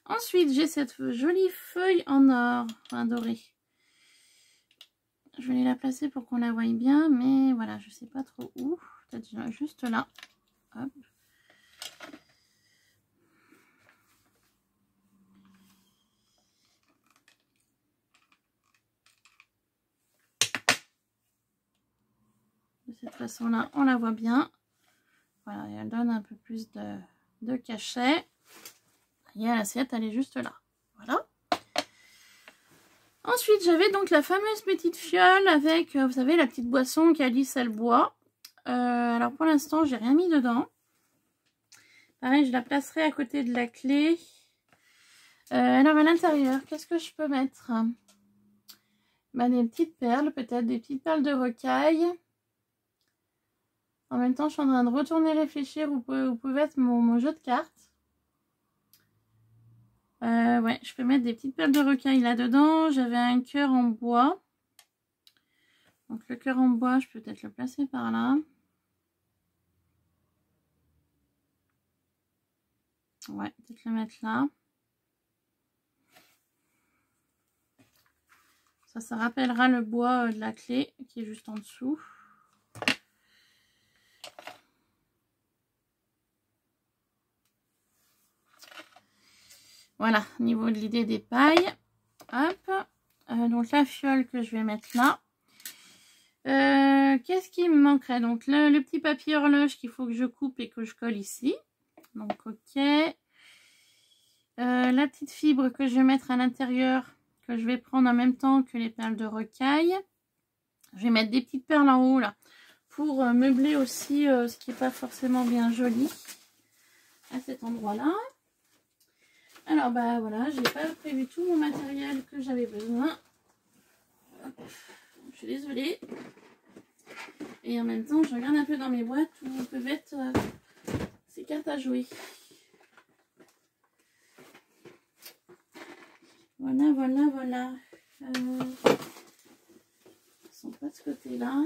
Ensuite, j'ai cette jolie feuille en or, enfin dorée. Je vais la placer pour qu'on la voie bien, mais voilà, je sais pas trop où. Peut-être juste là. Hop. De cette façon-là, on la voit bien. Voilà, et elle donne un peu plus de cachet. Et l'assiette, elle est juste là. Voilà. Ensuite, j'avais donc la fameuse petite fiole avec, vous savez, la petite boisson qu'Alice, elle boit. Alors, pour l'instant, j'ai rien mis dedans. Pareil, je la placerai à côté de la clé. Alors, à l'intérieur, qu'est-ce que je peux mettre? Bah, des petites perles, peut-être des petites perles de rocaille. En même temps, je suis en train de retourner réfléchir où peut être mon jeu de cartes. Ouais, je peux mettre des petites perles de rocaille là-dedans. J'avais un cœur en bois. Donc le cœur en bois, je peux peut-être le placer par là. Ouais, peut-être le mettre là. Ça rappellera le bois de la clé qui est juste en dessous. Voilà, au niveau de l'idée des pailles. Hop. Donc la fiole que je vais mettre là. Qu'est-ce qui me manquerait? Donc le petit papier horloge qu'il faut que je coupe et que je colle ici. Donc ok. La petite fibre que je vais mettre à l'intérieur, que je vais prendre en même temps que les perles de rocaille. Je vais mettre des petites perles en haut là pour meubler aussi ce qui n'est pas forcément bien joli à cet endroit là. Alors bah voilà, j'ai pas prévu tout mon matériel que j'avais besoin. Hop. Je suis désolée. Et en même temps, je regarde un peu dans mes boîtes où peuvent être ces cartes à jouer. Voilà, voilà, voilà. Elles sont pas de ce côté-là.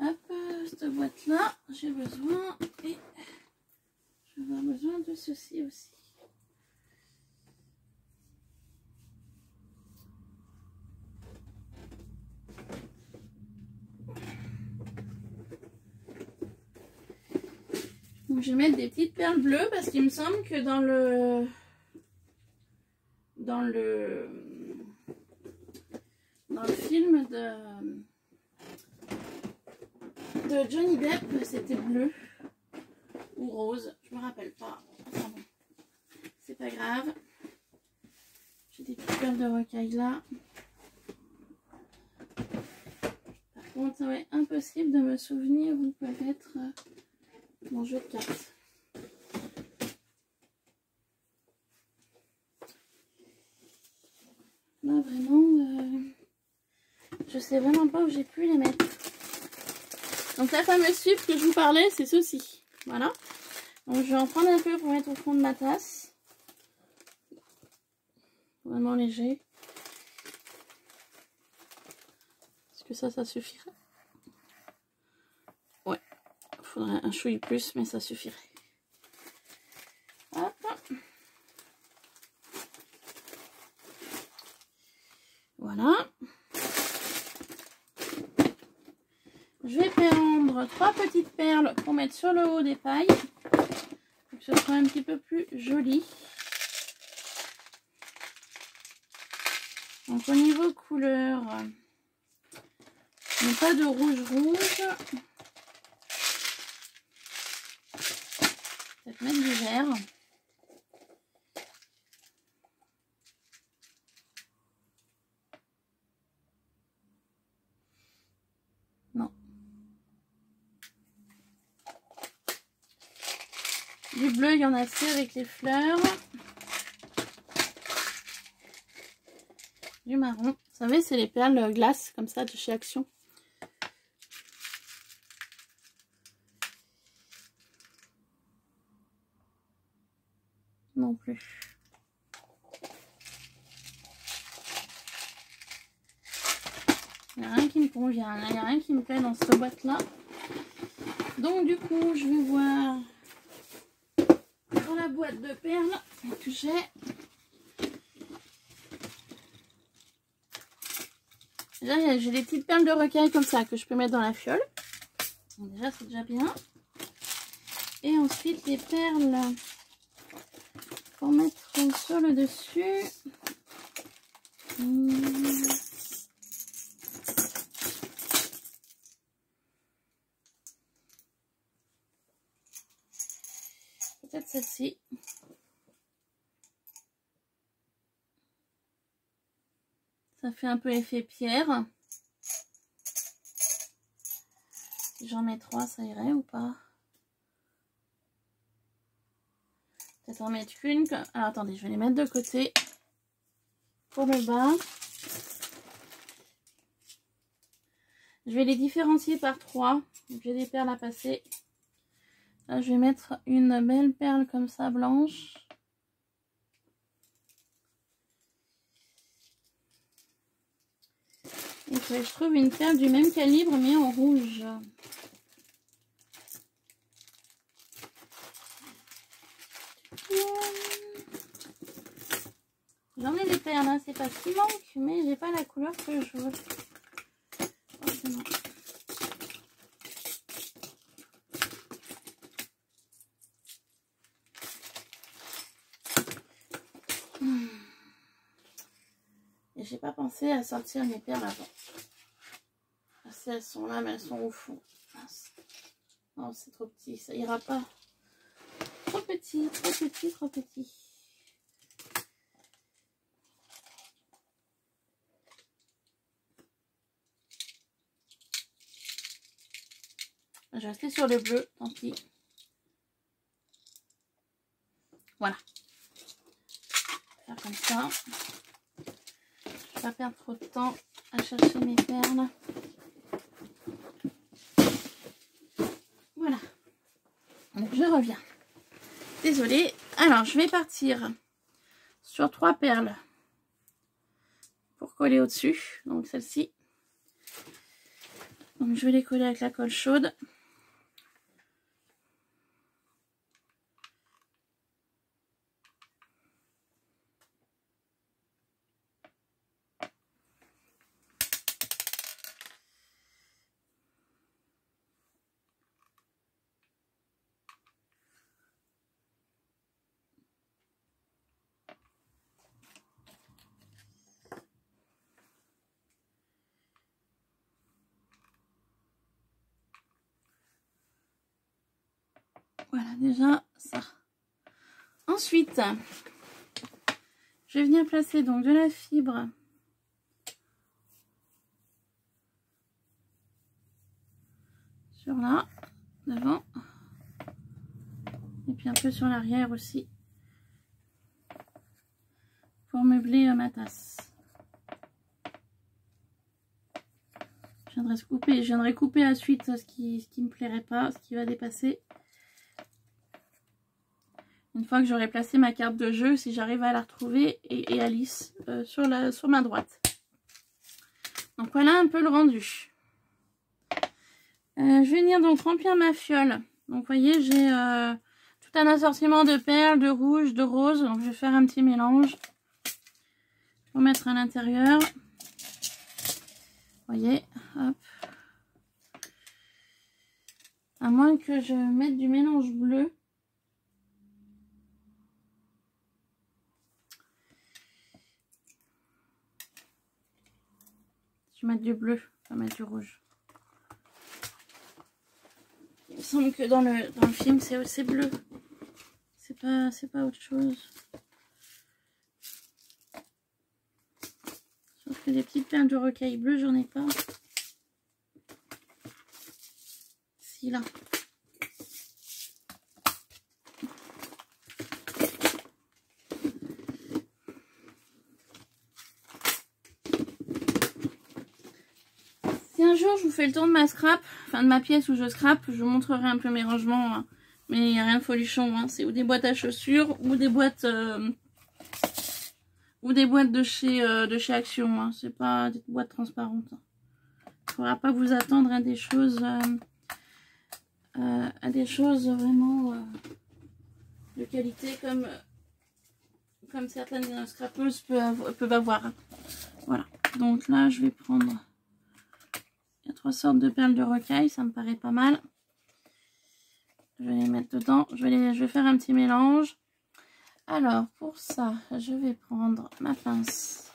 Hop, cette boîte-là, j'ai besoin et je vais avoir besoin de ceci aussi. Donc je vais mettre des petites perles bleues parce qu'il me semble que dans le film de Johnny Depp, c'était bleu ou rose, je me rappelle pas. Enfin bon, c'est pas grave. J'ai des petites perles de rocaille là. Par contre, ouais, impossible de me souvenir où peuvent être mon jeu de cartes. Là vraiment, je sais vraiment pas où j'ai pu les mettre. Donc la fameuse fibre que je vous parlais, c'est ceci. Voilà. Donc je vais en prendre un peu pour mettre au fond de ma tasse. Vraiment léger. Est-ce que ça suffirait? Ouais. Il faudrait un chouï plus, mais ça suffirait. Hop. Voilà. Je vais prendre 3 petites perles pour mettre sur le haut des pailles. Pour que ce soit un petit peu plus joli. Donc au niveau couleur, mais pas de rouge. Peut-être mettre du vert. Non. Du bleu, il y en a assez avec les fleurs. Du marron. Vous savez, c'est les perles glace comme ça de chez Action. Non plus. Il n'y a rien qui me convient. Il n'y a rien qui me plaît dans cette boîte-là. Donc du coup, je vais voir dans la boîte de perles que j'ai. Déjà, j'ai des petites perles de rocaille comme ça que je peux mettre dans la fiole. Donc déjà, c'est déjà bien. Et ensuite, les perles pour mettre sur le dessus. Peut-être celle-ci. Ça fait un peu effet pierre. Si j'en mets 3, ça irait ou pas? Peut-être en mettre qu'une. Alors attendez, je vais les mettre de côté pour le bas. Je vais les différencier par 3. J'ai des perles à passer. Là, je vais mettre une belle perle comme ça, blanche. Et que je trouve une perle du même calibre mais en rouge. J'en ai des perles, hein. C'est pas ce qui manque, mais j'ai pas la couleur que je veux. Forcément. Et j'ai pas pensé à sortir mes perles avant. Si elles sont là, mais elles sont au fond. Non, c'est trop petit, ça ira pas. Trop petit, trop petit, trop petit. Je vais rester sur le bleu, tant pis. Voilà. Faire comme ça. Je vais pas perdre trop de temps à chercher mes perles. Voilà. Donc je reviens. Désolée. Alors je vais partir sur 3 perles pour coller au-dessus. Donc celle-ci. Donc je vais les coller avec la colle chaude. Voilà déjà ça. Ensuite, je vais venir placer donc de la fibre sur là, devant, et puis un peu sur l'arrière aussi, pour meubler ma tasse. Je viendrai couper à suite ce qui me plairait pas, ce qui va dépasser. Une fois que j'aurai placé ma carte de jeu, si j'arrive à la retrouver, et Alice sur ma droite. Donc voilà un peu le rendu. Je vais venir donc remplir ma fiole. Donc vous voyez, j'ai tout un assortiment de perles, de rouge, de rose. Donc je vais faire un petit mélange pour mettre à l'intérieur. Vous voyez, hop. À moins que je mette du mélange bleu. Je vais mettre du bleu, je vais mettre du rouge. Il me semble que dans le film c'est bleu. C'est pas autre chose. Sauf que des petites perles de rocaille bleu, j'en ai pas. Si là. Si un jour je vous fais le tour de ma scrap, enfin de ma pièce où je scrap, je vous montrerai un peu mes rangements. Hein. Mais il n'y a rien de folichon. Hein. C'est ou des boîtes à chaussures ou des boîtes de chez Action. Hein. C'est pas des boîtes transparentes. Il ne faudra pas vous attendre à des choses vraiment de qualité comme certaines scrapeuses peuvent avoir. Voilà. Donc là, je vais prendre... Il y a 3 sortes de perles de rocaille, ça me paraît pas mal. Je vais les mettre dedans. Je vais faire un petit mélange. Alors, pour ça, je vais prendre ma pince.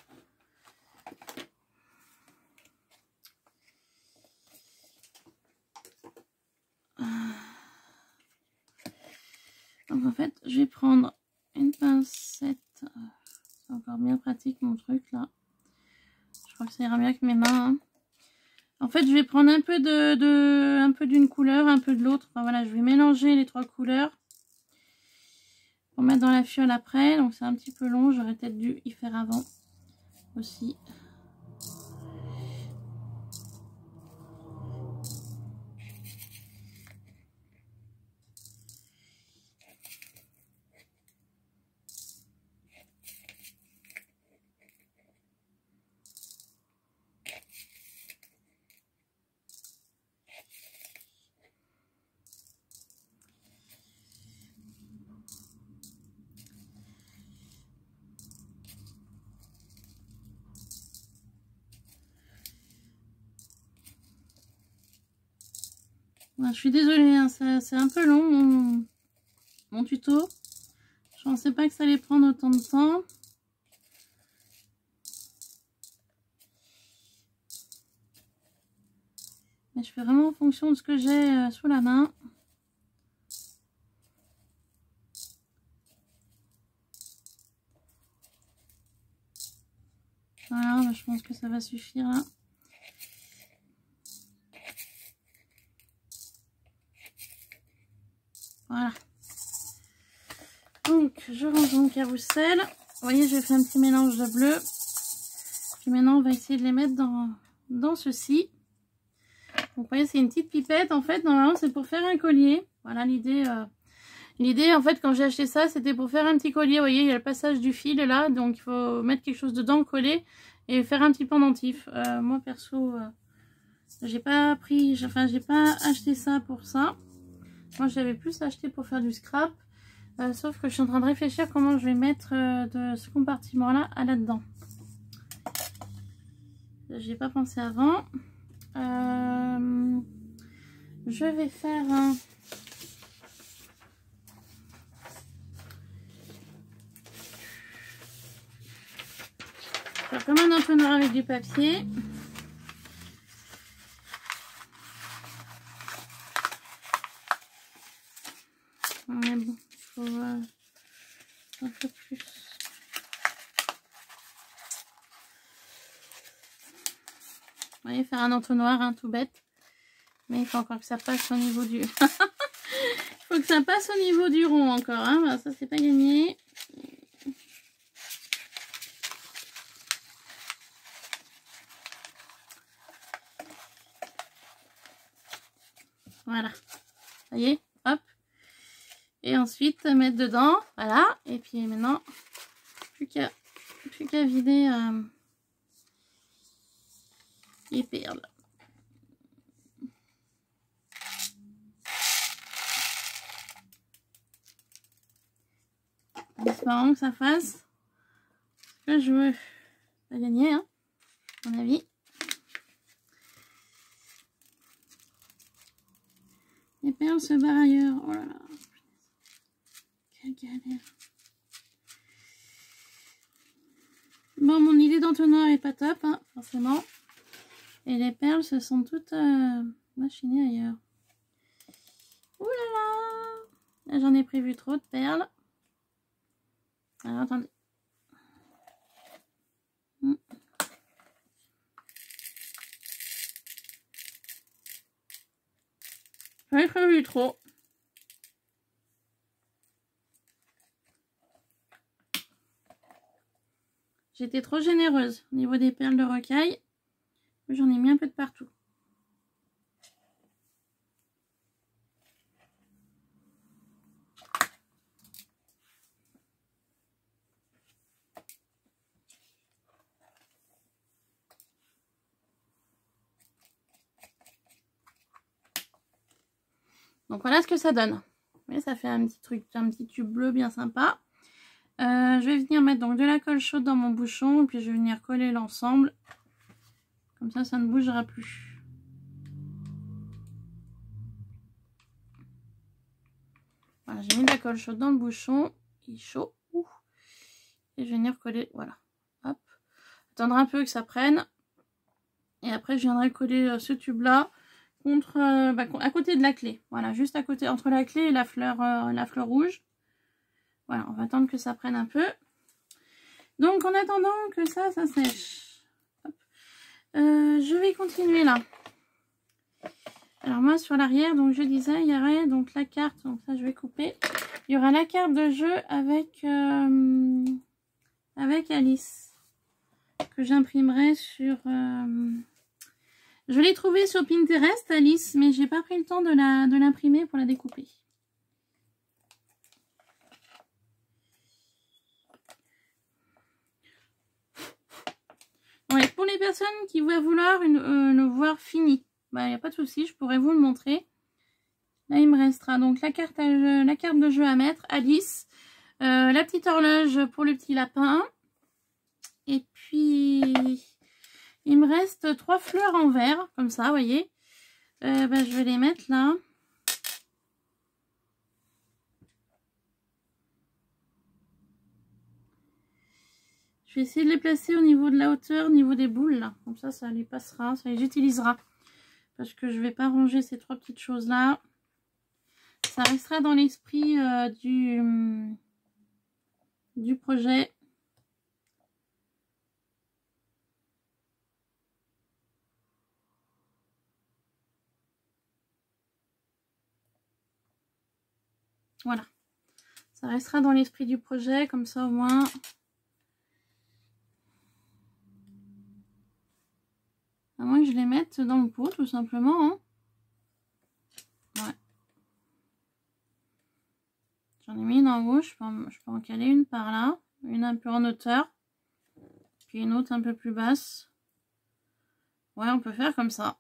Donc, en fait, je vais prendre une pincette. C'est encore bien pratique, mon truc, là. Je crois que ça ira mieux avec mes mains. Hein. En fait, je vais prendre un peu un peu d'une couleur, un peu de l'autre. Enfin, voilà, je vais mélanger les 3 couleurs. Pour mettre dans la fiole après. Donc, c'est un petit peu long. J'aurais peut-être dû y faire avant aussi. Ouais, je suis désolée, hein, c'est un peu long mon tuto. Je pensais pas que ça allait prendre autant de temps. Mais je fais vraiment en fonction de ce que j'ai sous la main. Voilà, je pense que ça va suffire là. Voilà. Donc, je range mon carrousel. Vous voyez, j'ai fait un petit mélange de bleu. Puis maintenant, on va essayer de les mettre dans ceci. Donc, vous voyez, c'est une petite pipette. En fait, normalement, c'est pour faire un collier. Voilà l'idée. L'idée, en fait, quand j'ai acheté ça, c'était pour faire un petit collier. Vous voyez, il y a le passage du fil là. Donc, il faut mettre quelque chose dedans, coller et faire un petit pendentif. Moi, perso, j'ai pas acheté ça pour ça. Moi, j'avais plus acheté pour faire du scrap. Sauf que je suis en train de réfléchir comment je vais mettre de ce compartiment-là à là-dedans. J'y ai pas pensé avant. Je vais faire un... faire comme un entonnoir avec du papier. Mais bon, il faut un peu plus. Vous voyez, faire un entonnoir, hein, tout bête. Mais il faut encore que ça passe au niveau du... il faut que ça passe au niveau du rond encore. Hein. Voilà, ça, c'est pas gagné. Voilà. Vous voyez, hop. Et ensuite, mettre dedans. Voilà. Et puis maintenant, plus qu'à vider les perles. En espérant que ça fasse ce que je veux. Pas gagner, hein, à mon avis. Les perles se barrent ailleurs. Oh là là. Quelle galère. Bon, mon idée d'entonnoir est pas top, hein, forcément. Et les perles se sont toutes machinées ailleurs. Ouh là là. J'en ai prévu trop de perles. Alors, attendez. J'en ai prévu trop. J'étais trop généreuse au niveau des perles de rocaille. J'en ai mis un peu de partout. Donc voilà ce que ça donne. Mais ça fait un petit truc, un petit tube bleu bien sympa. Je vais venir mettre donc de la colle chaude dans mon bouchon. Et puis je vais venir coller l'ensemble. Comme ça ne bougera plus. Voilà, j'ai mis de la colle chaude dans le bouchon. Il est chaud. Et je vais venir coller, voilà. Hop. Attendre un peu que ça prenne. Et après je viendrai coller ce tube là contre à côté de la clé. Voilà, juste à côté, entre la clé et la fleur rouge. Voilà, on va attendre que ça prenne un peu. Donc en attendant que ça sèche. Hop. Je vais continuer là. Alors moi sur l'arrière, donc je disais, il y aurait donc la carte, donc ça je vais couper. Il y aura la carte de jeu avec Alice. Que j'imprimerai sur... Je l'ai trouvée sur Pinterest, Alice, mais j'ai pas pris le temps de l'imprimer pour la découper. Ouais, pour les personnes qui vont vouloir le voir fini, bah, il n'y a pas de souci, je pourrais vous le montrer. Là, il me restera donc la carte de jeu à mettre, Alice, la petite horloge pour le petit lapin. Et puis, il me reste 3 fleurs en verre, comme ça, vous voyez. Je vais les mettre là. vais essayer de les placer au niveau de la hauteur, au niveau des boules là. Comme ça lui passera, ça les utilisera. Parce que je vais pas ranger ces trois petites choses là. Ça restera dans l'esprit du projet. Voilà. Ça restera dans l'esprit du projet, comme ça au moins. À moins que je les mette dans le pot, tout simplement. Hein. Ouais. J'en ai mis une en haut, je peux en caler une par là. Une un peu en hauteur. Puis une autre un peu plus basse. Ouais, on peut faire comme ça.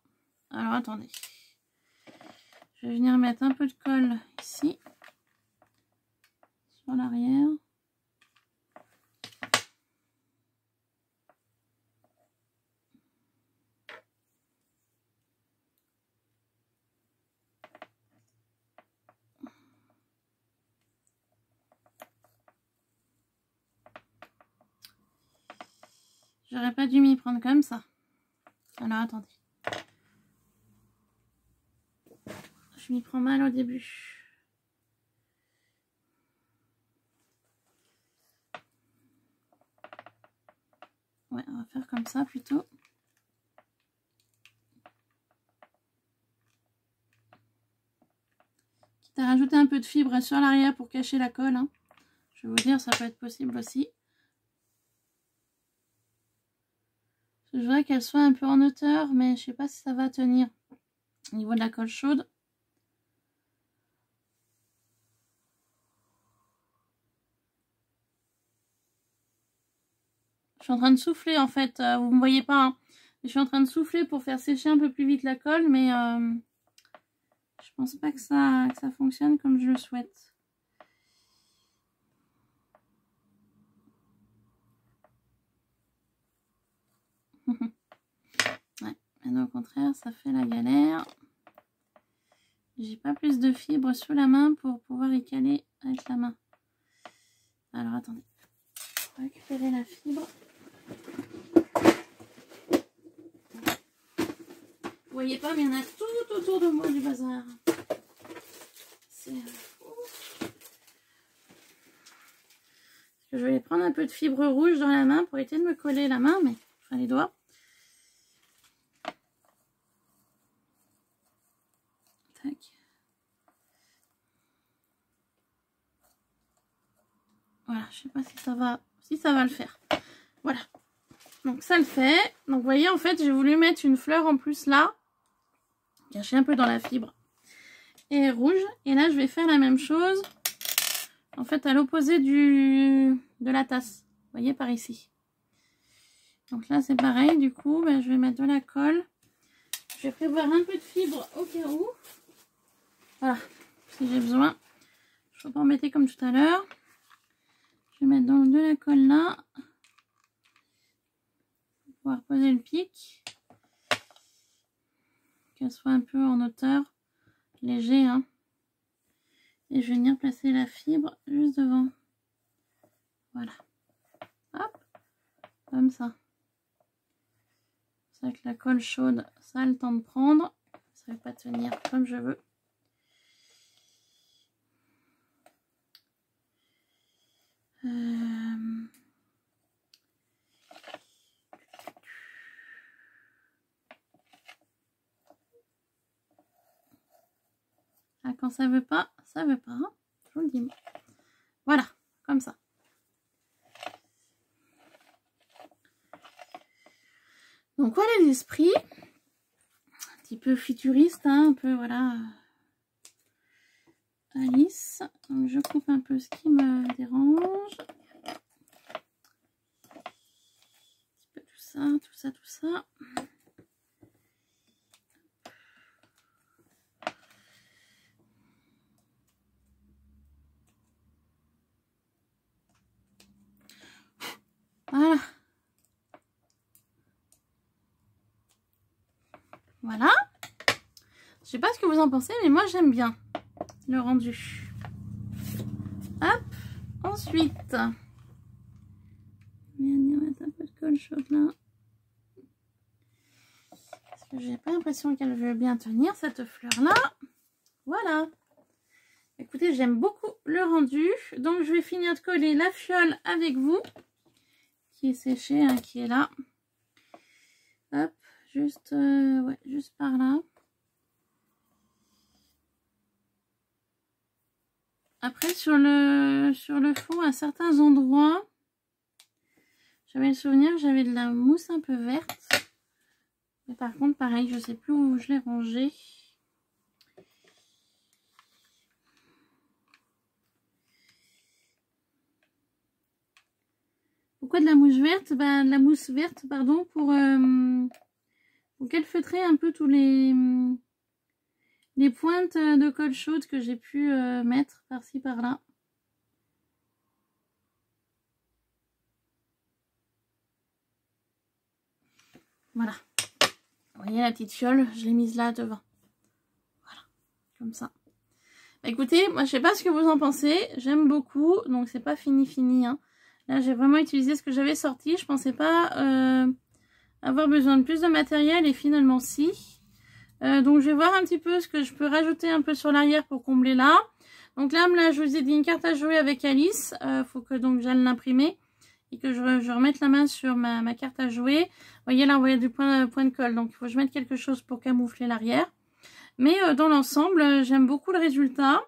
Alors, attendez. Je vais venir mettre un peu de colle ici. Sur l'arrière. J'aurais pas dû m'y prendre comme ça. Alors, attendez. Je m'y prends mal au début. Ouais, on va faire comme ça plutôt. Quitte à rajouter un peu de fibre sur l'arrière pour cacher la colle. Hein. Je vais vous dire, ça peut être possible aussi. Je voudrais qu'elle soit un peu en hauteur, mais je sais pas si ça va tenir au niveau de la colle chaude. Je suis en train de souffler en fait, vous me voyez pas. Hein. Je suis en train de souffler pour faire sécher un peu plus vite la colle, mais je pense pas que ça fonctionne comme je le souhaite. Ouais, mais au contraire, ça fait la galère. J'ai pas plus de fibres sous la main pour pouvoir y caler avec la main. Alors attendez, on va récupérer la fibre. Vous voyez pas, mais il y en a tout autour de moi du bazar. Je vais prendre un peu de fibre rouge dans la main pour éviter de me coller la main, mais enfin les doigts. Tac. Voilà, je sais pas si ça va le faire. Voilà. Donc ça le fait. Donc vous voyez, en fait, j'ai voulu mettre une fleur en plus là, cachée un peu dans la fibre, et rouge. Et là, je vais faire la même chose, en fait, à l'opposé de la tasse. Vous voyez, par ici. Donc là, c'est pareil. Du coup, ben, je vais mettre de la colle. Je vais prévoir un peu de fibre au cas où. Voilà, si j'ai besoin. Je ne vais pas embêter comme tout à l'heure. Je vais mettre donc de la colle là. Pour pouvoir poser le pic. Qu'elle soit un peu en hauteur. Léger, hein. Et je vais venir placer la fibre juste devant. Voilà. Hop. Comme ça. C'est avec la colle chaude, ça a le temps de prendre. Ça ne va pas tenir comme je veux. Ah, quand ça veut pas, ça veut pas. Hein, je vous le dis. Voilà, comme ça. Donc voilà l'esprit. Un petit peu futuriste, hein, un peu voilà. Alice. Donc je coupe un peu ce qui me dérange. Un petit peu tout ça, tout ça, tout ça. Voilà. Voilà. Je sais pas ce que vous en pensez, mais moi j'aime bien le rendu. Hop. Ensuite, on va venir mettre chose là. Parce que j'ai pas l'impression qu'elle veut bien tenir cette fleur là. Voilà. Écoutez, j'aime beaucoup le rendu. Donc je vais finir de coller la fiole avec vous. Qui est séchée, hein, qui est là. Hop, juste, ouais, juste par là. Après, sur le fond, à certains endroits, j'avais le souvenir que j'avais de la mousse un peu verte. Mais par contre, pareil, je sais plus où je l'ai rangée. Pourquoi de la mousse verte? Bah, de la mousse verte, pardon, pour calfeutrer un peu tous les pointes de colle chaude que j'ai pu mettre par-ci par-là. Voilà. Vous voyez la petite fiole, je l'ai mise là devant. Voilà, comme ça. Bah, écoutez, moi je sais pas ce que vous en pensez, j'aime beaucoup, donc c'est pas fini hein. Là j'ai vraiment utilisé ce que j'avais sorti, je pensais pas avoir besoin de plus de matériel et finalement si. Donc je vais voir un petit peu ce que je peux rajouter un peu sur l'arrière pour combler là. Donc là je vous ai dit une carte à jouer avec Alice, faut que donc j'aille l'imprimer et que je remette la main sur ma carte à jouer. Vous voyez là, on voit du point de colle, donc il faut que je mette quelque chose pour camoufler l'arrière. Mais dans l'ensemble, j'aime beaucoup le résultat.